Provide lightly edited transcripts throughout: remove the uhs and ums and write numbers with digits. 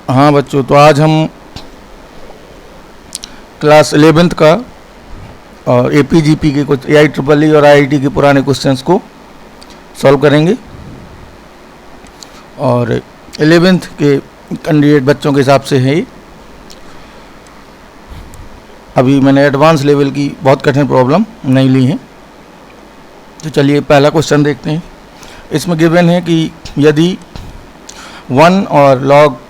हाँ बच्चों, तो आज हम क्लास 11th का और एपीजीपी के कुछ AIEEE और IIT के पुराने क्वेश्चंस को सॉल्व करेंगे। और 11th के कैंडिडेट बच्चों के हिसाब से है ये। अभी मैंने एडवांस लेवल की बहुत कठिन प्रॉब्लम नहीं ली है। तो चलिए पहला क्वेश्चन देखते हैं। इसमें गिवन है कि यदि 1 और log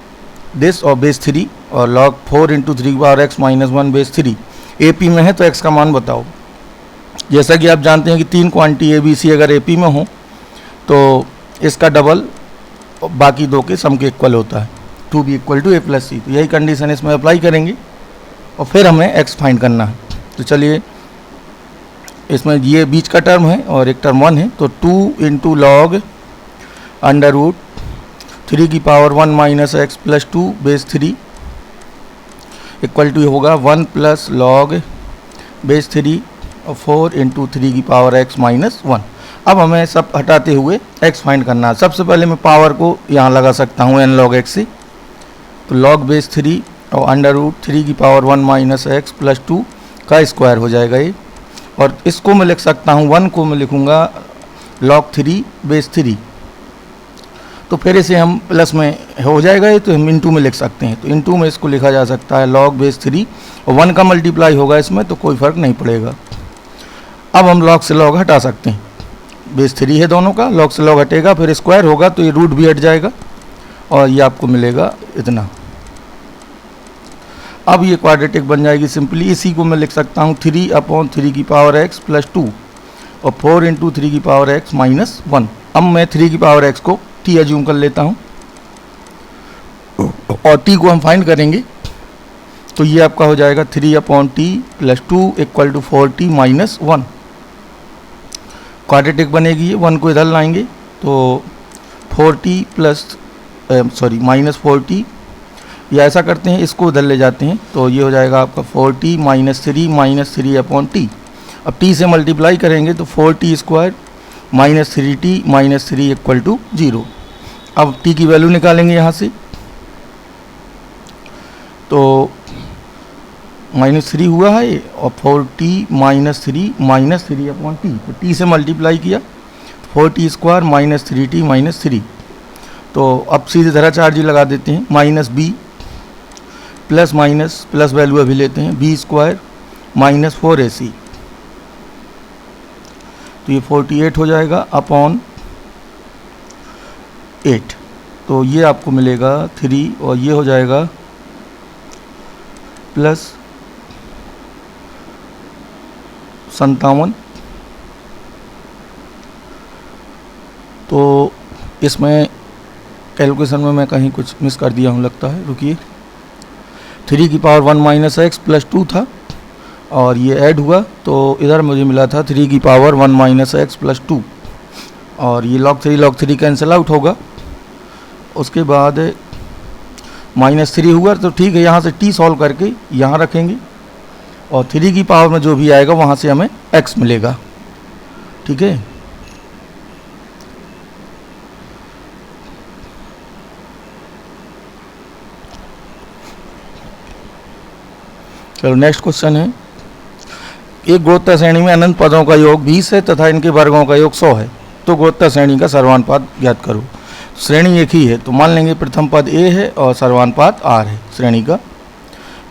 दिस और बेस 3 और log 4 into 3 power x minus 1 base 3 AP में है तो x का मान बताओ। जैसा कि आप जानते हैं कि 3 क्वांटिटी ABC अगर AP में हो तो इसका डबल बाकी दो के सम के इक्वल होता है, 2b equal to a plus C. तो यही कंडीशन इसमें अप्लाई करेंगे और फिर हमें x फाइंड करना है। तो चलिए, इसमें ये बीच का टर्म है और एक टर्म 1 है, तो 2 इंटू लॉग अंडर रूट 3 की power 1 minus x plus 2 base 3 equal to होगा 1 प्लस लॉग बेस 3 और 4 इंटू 3 की पावर x माइनस 1। अब हमें सब हटाते हुए x फाइंड करना है। सबसे पहले मैं पावर को यहाँ लगा सकता हूँ n log x से, तो log बेस 3 और अंडर रूट 3 की पावर 1 माइनस एक्स प्लस 2 का स्क्वायर हो जाएगा ये। और इसको मैं लिख सकता हूँ, 1 को मैं लिखूँगा log 3 बेस 3, तो फिर इसे हम प्लस में हो जाएगा ये, तो हम इंटू में लिख सकते हैं। तो इंटू में इसको लिखा जा सकता है log बेस 3 और 1 का मल्टीप्लाई होगा इसमें, तो कोई फ़र्क नहीं पड़ेगा। अब हम log से log हटा सकते हैं, बेस 3 है दोनों का, log से log हटेगा फिर स्क्वायर होगा तो ये रूट भी हट जाएगा और ये आपको मिलेगा इतना। अब ये क्वाड्रेटिक बन जाएगी सिंपली। इसी को मैं लिख सकता हूँ 3/3 की पावर x प्लस 2 और 4 इंटू 3 की पावर x माइनस 1। अब मैं 3 की पावर x को t एज्यूम कर लेता हूँ और t को हम फाइंड करेंगे, तो ये आपका हो जाएगा 3/t plus 2 equal to 4t minus 1। Quadratic बनेगी ये, 1 को इधर लाएंगे तो 4t प्लस माइनस 4t, या ऐसा करते हैं इसको उधर ले जाते हैं तो ये हो जाएगा आपका 4t माइनस 3/t। अब t से मल्टीप्लाई करेंगे तो 4t square minus 3t minus 3 equal to 0। अब t की वैल्यू निकालेंगे यहाँ से, तो -3 हुआ है ये और 4t माइनस 3/t, तो t से मल्टीप्लाई किया 4t square minus 3t minus 3। तो अब सीधे धरा चार्ज लगा देते हैं, minus b plus minus plus value अभी लेते हैं b स्क्वायर माइनस 4ac, तो ये 48 हो जाएगा अपॉन 8। तो ये आपको मिलेगा 3 और ये हो जाएगा प्लस 57। तो इसमें कैलकुलेशन में मैं कहीं कुछ मिस कर दिया हूँ लगता है, रुकिए। 3 की पावर 1 माइनस एक्स प्लस 2 था और ये ऐड हुआ तो इधर मुझे मिला था 3 की पावर 1 माइनस एक्स प्लस 2 और ये log 3 कैंसिल आउट होगा। उसके बाद -3 हुआ तो ठीक है, यहाँ से t सॉल्व करके यहाँ रखेंगे और 3 की पावर में जो भी आएगा वहाँ से हमें x मिलेगा, ठीक है। चलो नेक्स्ट क्वेश्चन है। एक गुणोत्तर श्रेणी में अनंत पदों का योग 20 है तथा इनके वर्गों का योग 100 है, तो गुणोत्तर श्रेणी का सर्वानुपात ज्ञात करो। श्रेणी एक ही है तो मान लेंगे प्रथम पद a है और सर्वानुपात r है श्रेणी का,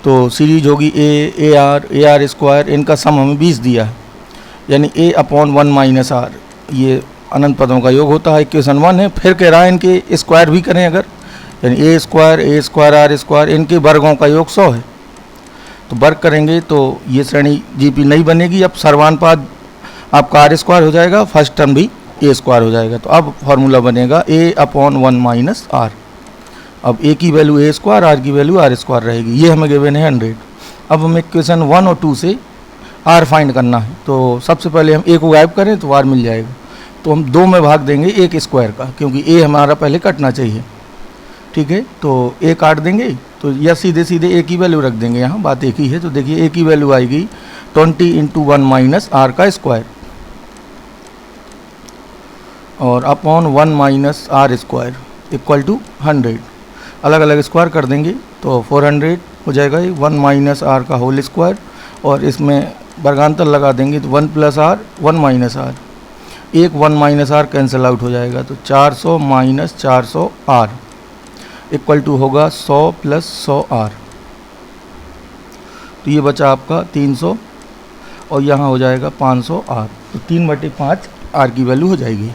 तो सीरीज होगी a स्क्वायर, इनका सम हमें 20 दिया है यानी a/1 माइनस r, ये अनंत पदों का योग होता है। इक्वेशन 1 है। फिर कह रहा है इनके स्क्वायर भी करें अगर, यानी a स्क्वायर r स्क्वायर, इनके वर्गों का योग 100 है, तो वर्ग करेंगे तो ये श्रेणी जीपी नहीं बनेगी। अब सर्वानुपात आपका आर स्क्वायर हो जाएगा, फर्स्ट टर्म भी ए स्क्वायर हो जाएगा, तो अब फार्मूला बनेगा a/1 माइनस r। अब a की वैल्यू a स्क्वायर, r की वैल्यू r स्क्वायर रहेगी। ये हमें गिवन है 100। अब हमें इक्वेशन 1 और 2 से r फाइंड करना है, तो सबसे पहले हम a को गायब करें तो r मिल जाएगा, तो हम 2 में भाग देंगे 1 स्क्वायर का, क्योंकि a हमारा पहले कटना चाहिए, ठीक है। तो a काट देंगे तो या सीधे a की वैल्यू रख देंगे, यहाँ बात एक ही है। तो देखिए a की वैल्यू आएगी 20 इंटू 1 माइनस r का स्क्वायर और upon 1 minus r square equal to 100। अलग अलग स्क्वायर कर देंगे तो 400 हो जाएगा ये 1 माइनस आर का होल स्क्वायर, और इसमें वर्गांतर लगा देंगे तो 1 प्लस आर 1 माइनस आर, एक 1 माइनस आर कैंसिल आउट हो जाएगा, तो 400 माइनस 400 आर इक्वल टू होगा 100 प्लस 100 आर। तो ये बचा आपका 300 और यहाँ हो जाएगा 500 आर, तो 3/5 आर की वैल्यू हो जाएगी।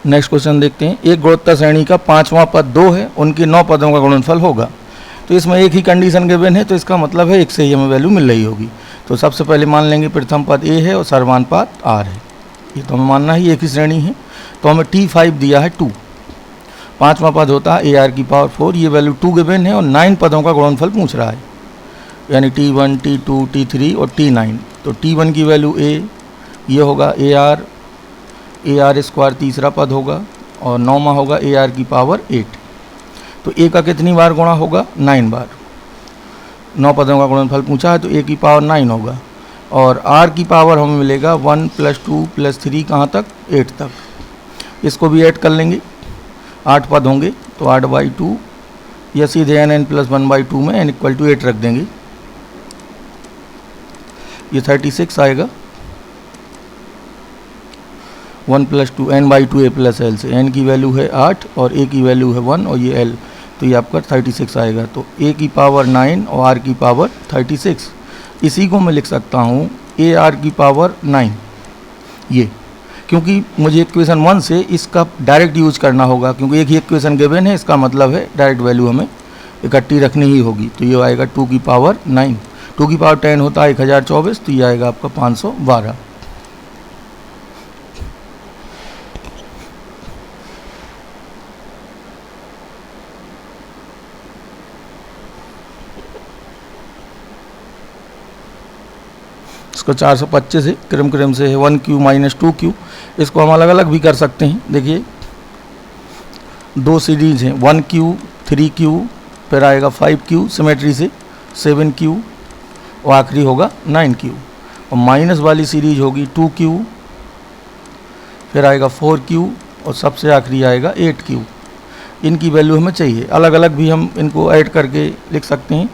नेक्स्ट क्वेश्चन देखते हैं। एक गुणोत्तर श्रेणी का 5वां पद 2 है, उनके 9 पदों का गुणनफल होगा। तो इसमें एक ही कंडीशन गिवन है, तो इसका मतलब है एक से ही हमें वैल्यू मिल रही होगी। तो सबसे पहले मान लेंगे प्रथम पद ए है और सर्वान पद आर है, ये तो हमें मानना ही एक ही श्रेणी है। तो हमें T5 दिया है 2, 5वां पद होता है AR की पावर 4, ये वैल्यू 2 गिवन है और 9 पदों का गुणनफल पूछ रहा है, यानी T1 T2 T3 और T9। तो T1 की वैल्यू A, ये होगा AR स्क्वायर तीसरा पद होगा, और 9वां होगा AR की पावर 8। तो A का कितनी बार गुणा होगा? 9 बार। 9 पदों का गुणनफल पूछा है तो A की पावर 9 होगा, और R की पावर हमें मिलेगा 1 + 2 + 3 कहाँ तक? 8 तक। इसको भी ऐड कर लेंगे, 8 पद होंगे तो 8/2 या सीधे n + 1/2 में n = 8 रख देंगे, ये 36 आएगा। 1 + 2 n/2 a + l से n की वैल्यू है 8 और a की वैल्यू है 1 और ये l, तो ये आपका 36 आएगा। तो a की पावर 9 और r की पावर 36, इसी को मैं लिख सकता हूँ AR की पावर 9, ये, क्योंकि मुझे इक्वेशन 1 से इसका डायरेक्ट यूज करना होगा, क्योंकि एक ही इक्वेशन गिवन है, इसका मतलब है डायरेक्ट वैल्यू हमें इकट्ठी रखनी ही होगी। तो ये आएगा 2 की पावर 9, 2 की पावर 10 होता है 1024, तो ये आएगा आपका 512। इसको 425 है, क्रम से है 1Q - 2Q, इसको हम अलग अलग भी कर सकते हैं। देखिए 2 सीरीज हैं, 1Q 3Q, फिर आएगा 5Q सिमेट्री से 7Q और आखिरी होगा 9Q, और माइनस वाली सीरीज होगी 2Q, फिर आएगा 4Q और सबसे आखिरी आएगा 8Q। इनकी वैल्यू हमें चाहिए, अलग अलग भी हम इनको ऐड करके लिख सकते हैं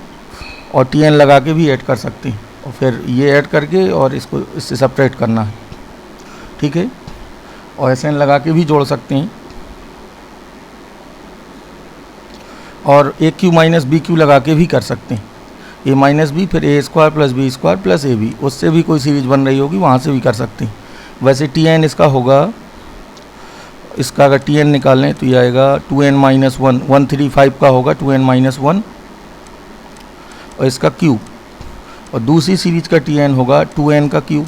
और TN लगा के भी ऐड कर सकते हैं, और फिर ये ऐड करके और इसको इससे सब्ट्रैक्ट करना है, ठीक है। और SN लगा के भी जोड़ सकते हैं, और AQ - BQ लगा के भी कर सकते हैं, A - B फिर A² + B² + AB, उससे भी कोई सीरीज बन रही होगी, वहाँ से भी कर सकते हैं। वैसे TN इसका होगा, इसका अगर TN निकालें तो ये आएगा 2n - 1, 135 का होगा 2n - 1, और इसका क्यूब, और दूसरी सीरीज का TN होगा 2n का क्यूब।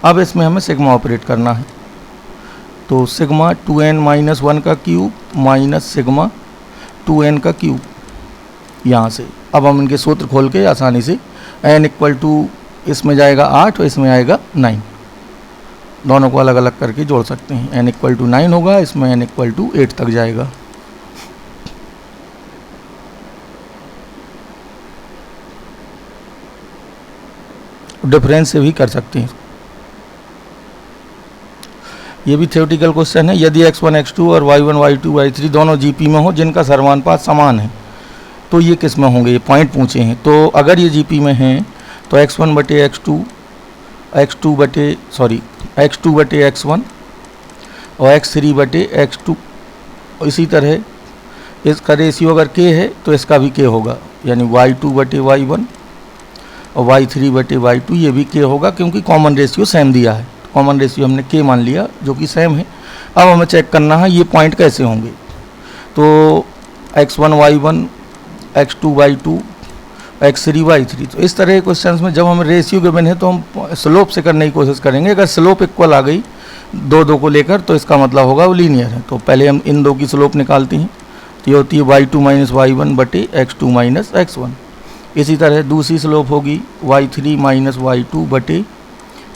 अब इसमें हमें सिग्मा ऑपरेट करना है, तो सिग्मा 2n - 1 का क्यूब माइनस सिग्मा 2n का क्यूब, यहाँ से अब हम इनके सूत्र खोल के आसानी से n = इसमें जाएगा 8 और इसमें आएगा 9, दोनों को अलग अलग करके जोड़ सकते हैं। n = 9 होगा, इसमें n = 8 तक जाएगा। डिफरेंस से भी कर सकते हैं। ये भी थ्योरेटिकल क्वेश्चन है। यदि x1 x2 और y1 y2 y3 दोनों GP में हो जिनका सर्वानुपात समान है, तो ये किस में होंगे? ये पॉइंट पूछे हैं। तो अगर ये GP में हैं तो x1/x2 x2/x1 और x3/x2, इसी तरह इसका रेशियो अगर k है तो इसका भी k होगा, यानी y2/y1 और y3/y2, ये भी k होगा, क्योंकि कॉमन रेशियो सेम दिया है। कॉमन रेशियो हमने k मान लिया जो कि सेम है। अब हमें चेक करना है ये पॉइंट कैसे होंगे। तो x1 y1 x2 y2 x3 y3, तो इस तरह के क्वेश्चंस में जब हमें रेशियो गिवन है तो हम स्लोप से करने की कोशिश करेंगे। अगर स्लोप इक्वल आ गई दो को लेकर तो इसका मतलब होगा वो लीनियर है। तो पहले हम इन दो की स्लोप निकालते हैं, तो ये होती है y2 - y1 x2 - x1। इसी तरह दूसरी स्लोप होगी y3 - y2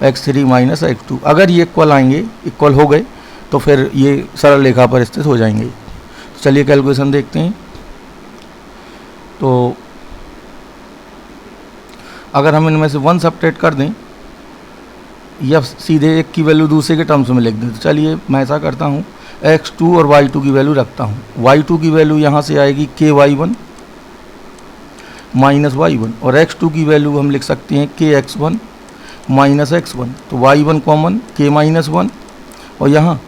x3 - x2। अगर ये इक्वल आएंगे, इक्वल हो गए, तो फिर ये सरल रेखा पर स्थित हो जाएंगे। तो चलिए कैलकुलेशन देखते हैं। तो अगर हम इनमें से 1 सब्ट्रैक्ट कर दें, या सीधे एक की वैल्यू दूसरे के टर्म्स में लिख दें। तो चलिए मैं ऐसा करता हूँ, x2 और y2 की वैल्यू रखता हूँ। y2 की वैल्यू यहाँ से आएगी ky1 माइनस y1, और x2 की वैल्यू हम लिख सकते हैं kx1 माइनस x1। तो y1 कॉमन k माइनस 1, और यहाँ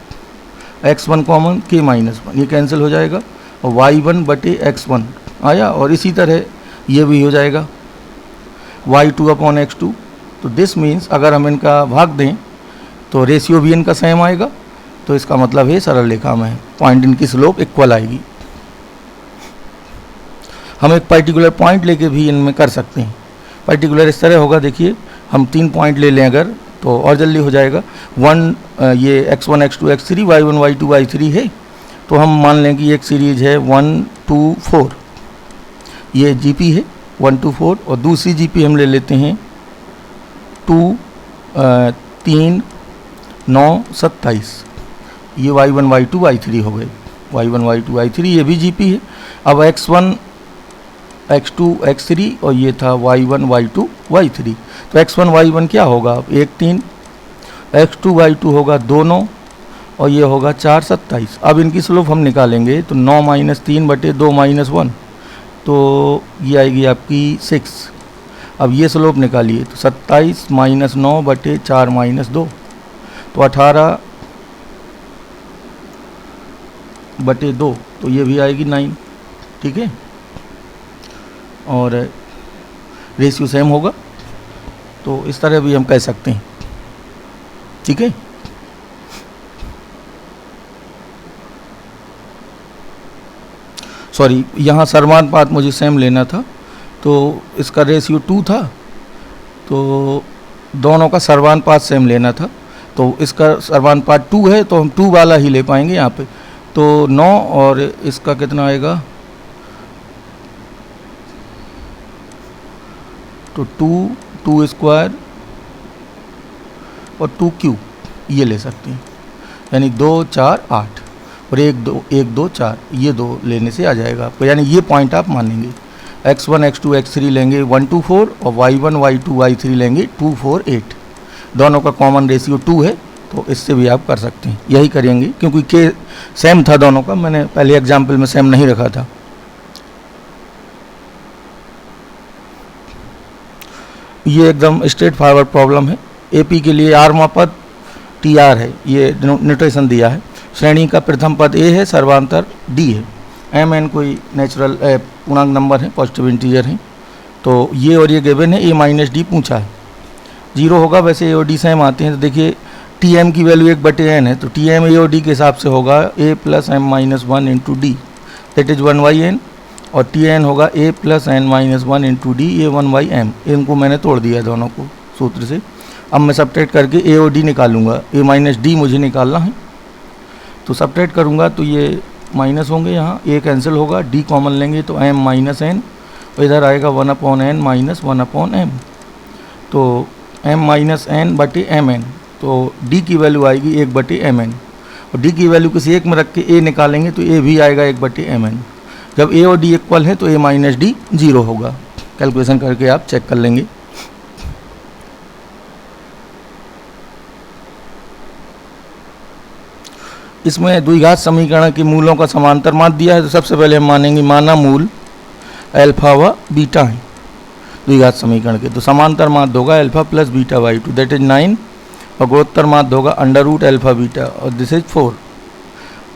x1 कॉमन k माइनस 1, ये कैंसिल हो जाएगा और y1 बटे x1 आया। और इसी तरह ये भी हो जाएगा y2 अपॉन x2। तो दिस मीन्स अगर हम इनका भाग दें तो रेशियो भी इनका सेम आएगा। तो इसका मतलब है सरल रेखा में पॉइंट इनकी स्लोप इक्वल आएगी। हम एक पर्टिकुलर पॉइंट लेके भी इनमें कर सकते हैं। पर्टिकुलर इस तरह होगा, देखिए हम 3 पॉइंट ले लें अगर, तो और जल्दी हो जाएगा। ये x1 x2 x3 y1 y2 y3 है, तो हम मान लें कि एक सीरीज है 1 2 4, ये GP है 1 2 4, और दूसरी GP हम ले लेते हैं 2 3 9 27, ये y1 y2 y3 हो गए, y1 y2 y3, ये भी GP है। अब x1 x2 x3 और ये था y1 y2 y3, तो x1 y1 क्या होगा, 1 3, x2 y2 होगा 2 9, और ये होगा 4 27। अब इनकी स्लोप हम निकालेंगे तो 9 माइनस 3 बटे 2 माइनस 1, तो ये आएगी आपकी 6। अब ये स्लोप निकालिए तो 27 माइनस 9 बटे 4 माइनस 2, तो 18 बटे 2, तो ये भी आएगी 9, ठीक है। और रेशियो सेम होगा, तो इस तरह भी हम कह सकते हैं, ठीक है। सॉरी, यहाँ सर्वानुपात मुझे सेम लेना था, तो इसका रेशियो 2 था, तो दोनों का सर्वानुपात सेम लेना था। तो इसका सर्वानुपात 2 है, तो हम 2 वाला ही ले पाएंगे यहाँ पे। तो 9 और इसका कितना आएगा, तो 2 स्क्वायर और 2 क्यूब ये ले सकते हैं, यानी 2 4 8 और 1 2 4, ये 2 लेने से आ जाएगा आपको। यानी ये पॉइंट आप मानेंगे, x1 x2 x3 लेंगे 1 2 4, और y1 y2 y3 लेंगे 2 4 8। दोनों का कॉमन रेशियो 2 है, तो इससे भी आप कर सकते हैं। यही करेंगे क्योंकि के सेम था दोनों का, मैंने पहले एग्जाम्पल में सेम नहीं रखा था। ये एकदम स्ट्रेट फॉरवर्ड प्रॉब्लम है। AP के लिए आरवा पद TR है, ये नोटेशन दिया है। श्रेणी का प्रथम पद A है, सर्वांतर D है। MN कोई नेचुरल पूर्णांक नंबर है, पॉजिटिव इंटीजर है। तो ये और ये गिवन है, A माइनस D पूछा है, 0 होगा। वैसे A और D सेम आते हैं, तो देखिए TM की वैल्यू 1/n है, तो TM A और D के हिसाब से होगा A plus m minus 1 into D, that is 1/n, और TN होगा A plus n minus 1 into D, ये 1/m। इनको मैंने तोड़ दिया दोनों को सूत्र से। अब मैं सब्ट्रैक्ट करके A और D निकालूंगा, A माइनस D मुझे निकालना है, तो सब्ट्रैक्ट करूंगा तो ये माइनस होंगे, यहाँ A कैंसिल होगा, D कॉमन लेंगे तो m माइनस n, और इधर आएगा 1/n माइनस 1/m, तो m माइनस n बटे mn, तो D की वैल्यू आएगी 1/mn, और D की वैल्यू किसी एक में रख के A निकालेंगे तो A भी आएगा 1/mn। जब A और D इक्वल है तो A माइनस D 0 होगा। कैलकुलेशन करके आप चेक कर लेंगे। इसमें द्विघात समीकरण के मूलों का समांतर माध्य दिया है, तो सबसे पहले हम मानेंगे माना मूल अल्फा व बीटा है द्विघात समीकरण के। तो समांतर माध्य होगा alpha plus beta y2, that is 9, और गुणोत्तर माध्य होगा अंडर रूट अल्फा बीटा, और दिस इज 4।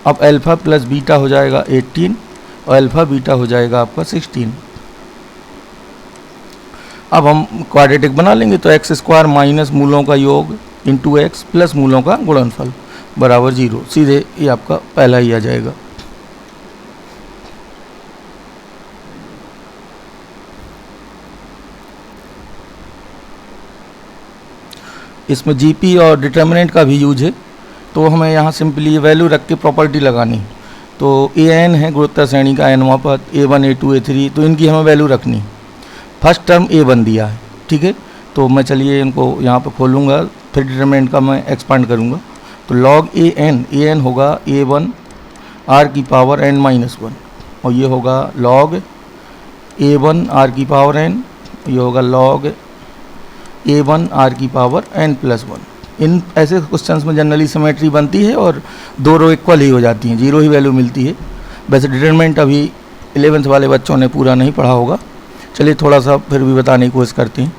अब अल्फा प्लस बीटा हो जाएगा 18, और अल्फा बीटा हो जाएगा आपका 16। अब हम क्वाड्रेटिक बना लेंगे, तो एक्स स्क्वायर माइनस मूलों का योग इंटू एक्स प्लस मूलों का गुणनफल बराबर 0। सीधे ये आपका पहला ही आ जाएगा। इसमें GP और डिटर्मिनेंट का भी यूज है, तो हमें यहाँ सिंपली ये वैल्यू रख के प्रॉपर्टी लगानी। तो AN है गुणोत्तर श्रेणी का nवां पद, A1 A2 A3, तो इनकी हमें वैल्यू रखनी। फर्स्ट टर्म A1 दिया है, ठीक है। तो मैं चलिए इनको यहाँ पर खोलूँगा, फिर डिटर्मिनेंट का मैं एक्सपांड करूँगा। तो log AN होगा A1 R की पावर n माइनस 1, और ये होगा log A1 R की पावर n, ये होगा log A1 R की पावर n प्लस 1, इन ऐसे क्वेश्चंस में जनरली सिमेट्री बनती है और दो रो इक्वल ही हो जाती हैं, जीरो ही वैल्यू मिलती है। वैसे डिटरमिनेंट अभी 11th वाले बच्चों ने पूरा नहीं पढ़ा होगा, चलिए थोड़ा सा फिर भी बताने की कोशिश करते हैं।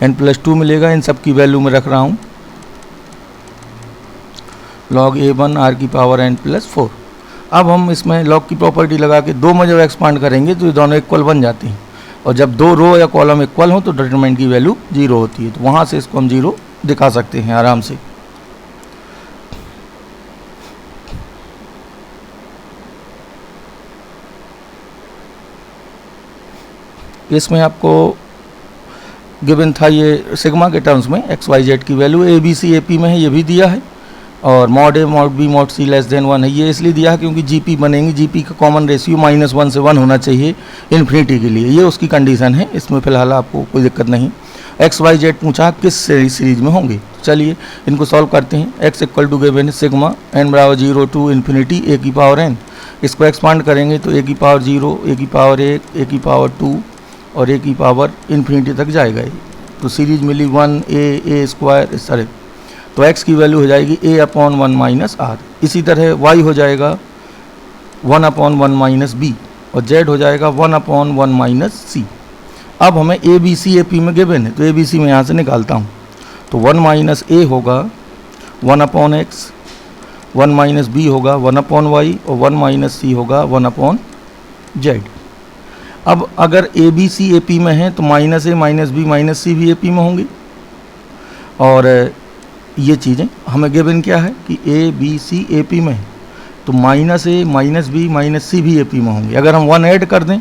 n+2 मिलेगा, इन सब की वैल्यू में रख रहा हूँ log a1 r की पावर n+4। अब हम इसमें log की प्रॉपर्टी लगा के दो में जब एक्सपांड करेंगे तो ये दोनों इक्वल बन जाते हैं, और जब दो रो या कॉलम इक्वल हो तो डिटरमिनेंट की वैल्यू 0 होती है। तो वहाँ से इसको हम 0 दिखा सकते हैं आराम से। इसमें आपको गिवन था ये सिग्मा के टर्म्स में एक्स वाई जेड की value A B C AP पी में है, ये भी दिया है, और mod A mod B mod C less than 1 है। ये इसलिए दिया है क्योंकि जीपी बनेंगी, जीपी का कॉमन रेशियो -1 से 1 होना चाहिए इन्फिनिटी के लिए, ये उसकी कंडीशन है। इसमें फिलहाल आपको कोई दिक्कत नहीं। एक्स वाई जेड पूछा किस सीरीज में होंगे, चलिए इनको सॉल्व करते हैं। एक्स इक्वल टू गिवन है सिग्मा n बराबर 0 टू इन्फिनिटी ए की पावर n। इसको एक्सपांड करेंगे तो ए की पावर 0, ए की पावर 1, ए की पावर 2 और ए की पावर इन्फिनिटी तक जाएगा ये। तो सीरीज मिली 1a स्क्वायर इस तरह। तो x की वैल्यू हो जाएगी a/1 - r। इसी तरह y हो जाएगा 1/1 - b और z हो जाएगा 1/1 - c। अब हमें a b c a p में गिवन है, तो a b c में यहाँ से निकालता हूँ। तो 1 - a होगा 1/x, 1 - b होगा 1/y और 1 - c होगा 1/z। अब अगर ए बी सी ए पी में है तो -a -b -c भी ए पी में होंगे, और ये चीज़ें हमें गिवन क्या है कि ए बी सी ए पी में है तो -a -b -c भी ए पी में होंगे। अगर हम 1 ऐड कर दें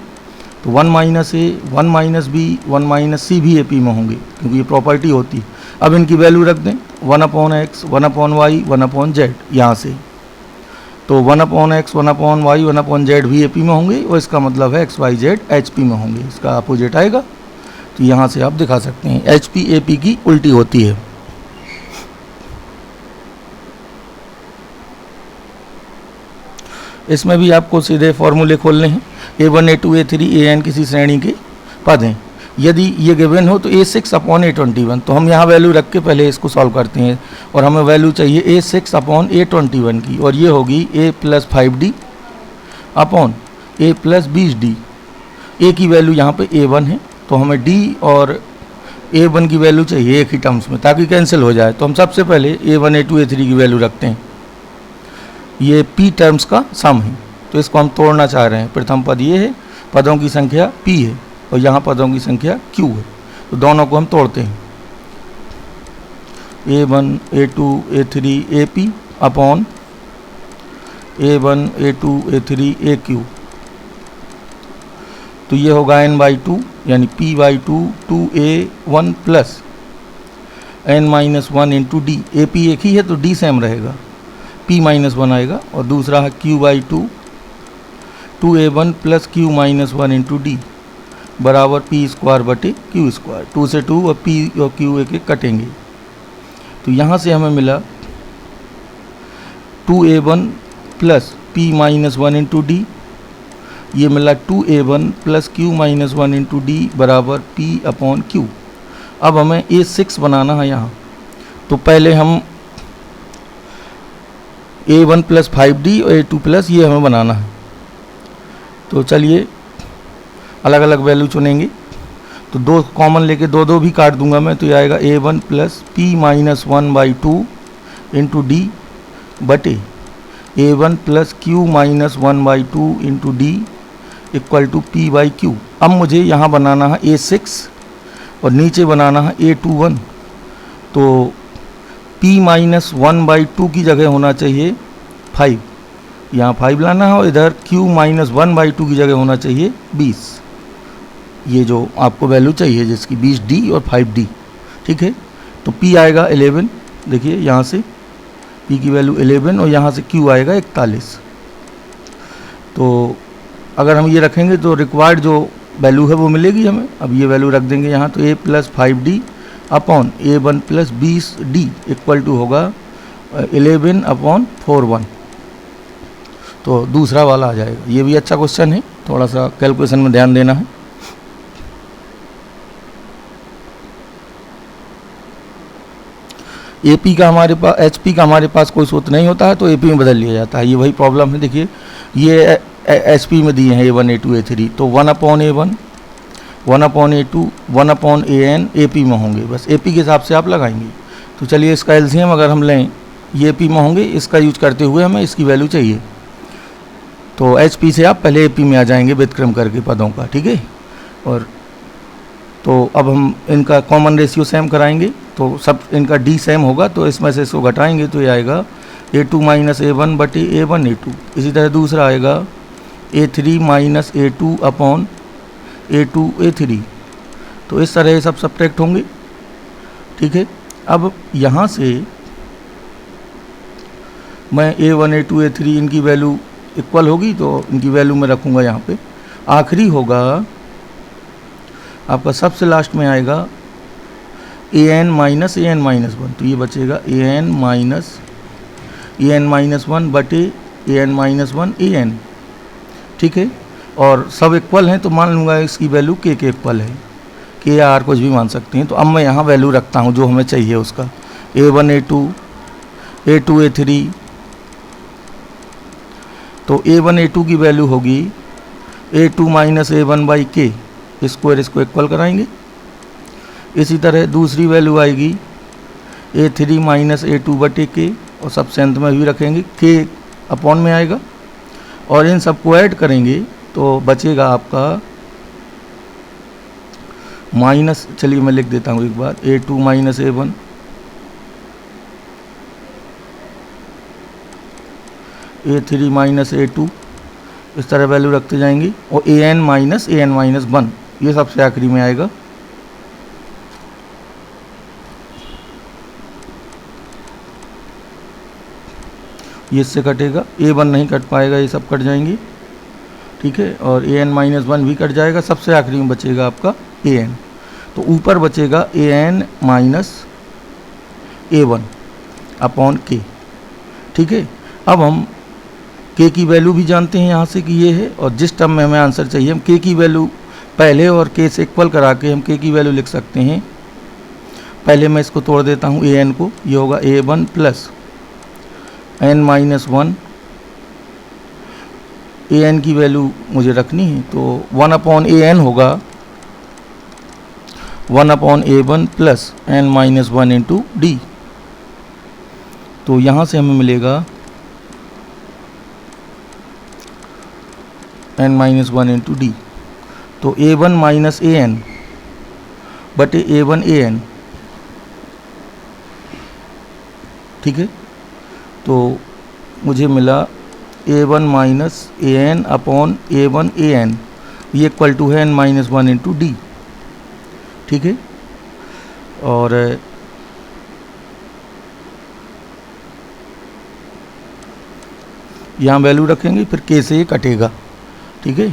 तो 1 - a 1 - b 1 - c भी ए पी में होंगे, क्योंकि ये प्रॉपर्टी होती है। अब इनकी वैल्यू रख दें 1/x 1/y 1/z यहाँ से, तो 1/x 1/y 1/z भी ए पी में होंगे, और इसका मतलब है x Y z H P में होंगे, इसका अपोजिट आएगा। तो यहाँ से आप दिखा सकते हैं एच पी ए पी की उल्टी होती है। इसमें भी आपको सीधे फॉर्मूले खोलने हैं। a1 a2 a3 an किसी श्रेणी के पद हैं, यदि ये गिवन हो तो a6/a21। तो हम यहाँ वैल्यू रख के पहले इसको सॉल्व करते हैं, और हमें वैल्यू चाहिए a6/a21 की, और ये होगी a + 5d upon a + 20d। a की वैल्यू यहाँ पे a1 है, तो हमें d और a1 की वैल्यू चाहिए एक ही टर्म्स में, ताकि कैंसिल हो जाए। तो हम सबसे पहले a1 a2 a3 की वैल्यू रखते हैं। ये p टर्म्स का सम है, तो इसको हम तोड़ना चाह रहे हैं। प्रथम पद ये है, पदों की संख्या p है, और यहाँ पदों की संख्या q है, तो दोनों को हम तोड़ते हैं। a1 a2 a3 ap upon a1 a2 a3 aq, तो ये होगा n/2 यानी p/2 2a1 plus n-1 into D. ap एक ही है तो d सेम रहेगा, p-1 आएगा, और दूसरा है q/2 2a1 plus q-1 into D बराबर p²/q²। 2 से 2 और p और q एक कटेंगे, तो यहाँ से हमें मिला 2a1 plus p-1 into D, ये मिला 2a1 plus q-1 into D बराबर p/q। अब हमें a6 बनाना है यहाँ, तो पहले हम a1 प्लस 5d और a2 प्लस ये हमें बनाना है। तो चलिए अलग अलग वैल्यू चुनेंगे, तो दो कॉमन लेके दो भी काट दूंगा मैं, तो ये आएगा a1 plus p-1/2 into D बटे a1 plus q-1/2 into D equal to p/q। अब मुझे यहाँ बनाना है a6 और नीचे बनाना है a21, तो p-1/2 की जगह होना चाहिए 5, यहाँ 5 लाना है, और इधर q-1/2 की जगह होना चाहिए 20। ये जो आपको वैल्यू चाहिए जिसकी 20d और 5d, ठीक है। तो p आएगा 11, देखिए यहाँ से p की वैल्यू 11 और यहाँ से q आएगा 41। तो अगर हम ये रखेंगे तो रिक्वायर्ड जो वैल्यू है वो मिलेगी हमें। अब ये वैल्यू रख देंगे यहाँ, तो a plus 5d upon a1 plus 20d equal to होगा 11/41। तो दूसरा वाला आ जाएगा। ये भी अच्छा क्वेश्चन है, थोड़ा सा कैलकुलेशन में ध्यान देना है। एपी का हमारे पास, एचपी का हमारे पास कोई सूत्र नहीं होता है तो एपी में बदल लिया जाता है। ये वही प्रॉब्लम है। देखिए ये एचपी में दिए हैं A1 A2 A3, तो 1/A1 1/A2 1/AN एपी में होंगे। बस एपी के हिसाब से आप लगाएंगे। तो चलिए इसका एलसीएम अगर हम लें, ये एपी में होंगे, इसका यूज करते हुए हमें इसकी वैल्यू चाहिए। तो एचपी से आप पहले एपी में आ जाएंगे व्युत्क्रम करके पदों का, ठीक है। और तो अब हम इनका कॉमन रेशियो सेम कराएंगे, तो सब इनका डी सेम होगा, तो इसमें से इसको घटाएंगे तो ये आएगा A2 - A1 बटे A1 A2। इसी तरह दूसरा आएगा A3 - A2 upon A2 A3। तो इस तरह ये सब सब्ट्रैक्ट होंगे, ठीक है। अब यहाँ से मैं A1 A2 A3 इनकी वैल्यू इक्वल होगी तो इनकी वैल्यू मैं रखूँगा यहाँ पे। आखिरी होगा आपका, सबसे लास्ट में आएगा AN - AN - 1, तो ये बचेगा AN - 1 बटे AN - 1 AN, ठीक है। और सब इक्वल हैं तो मान लूँगा इसकी वैल्यू K के इक्वल है, K या R कुछ भी मान सकते हैं। तो अब मैं यहाँ वैल्यू रखता हूँ जो हमें चाहिए उसका, A1 A2 A2 A3। तो A1 A2 की वैल्यू होगी A2 - A1 by K square, इसको इक्वल कराएंगे। इसी तरह दूसरी वैल्यू आएगी A3 - A2 बटे K, और सबसे अंत में भी रखेंगे K अपॉन में आएगा, और इन सबको ऐड करेंगे तो बचेगा आपका माइनस, चलिए मैं लिख देता हूँ एक बार, A2 - A1 A3 - A2, इस तरह वैल्यू रखते जाएंगे, और AN - AN - 1 ये सबसे आखिरी में आएगा। ये इससे कटेगा, A1 नहीं कट पाएगा, ये सब कट जाएंगे, ठीक है। और AN - 1 भी कट जाएगा, सबसे आखिरी में बचेगा आपका AN। तो ऊपर बचेगा AN - A1 अपॉन K, ठीक है। अब हम K की वैल्यू भी जानते हैं यहाँ से कि ये है, और जिस टर्म में हमें आंसर चाहिए हम K की वैल्यू पहले और K से इक्वल करा के हम K की वैल्यू लिख सकते हैं। पहले मैं इसको तोड़ देता हूँ AN को, ये होगा A1 प्लस N - 1, AN की वैल्यू मुझे रखनी है, तो 1/AN होगा 1/A1 plus N - 1 into D। तो यहाँ से हमें मिलेगा N - 1 इंटू D। तो A1 - AN बटे A1 AN, ठीक है। तो मुझे मिला A1 - AN upon A1 AN, ये इक्वल टू है N - 1 इंटू D, ठीक है। और यहाँ वैल्यू रखेंगे, फिर K से ये कटेगा, ठीक है।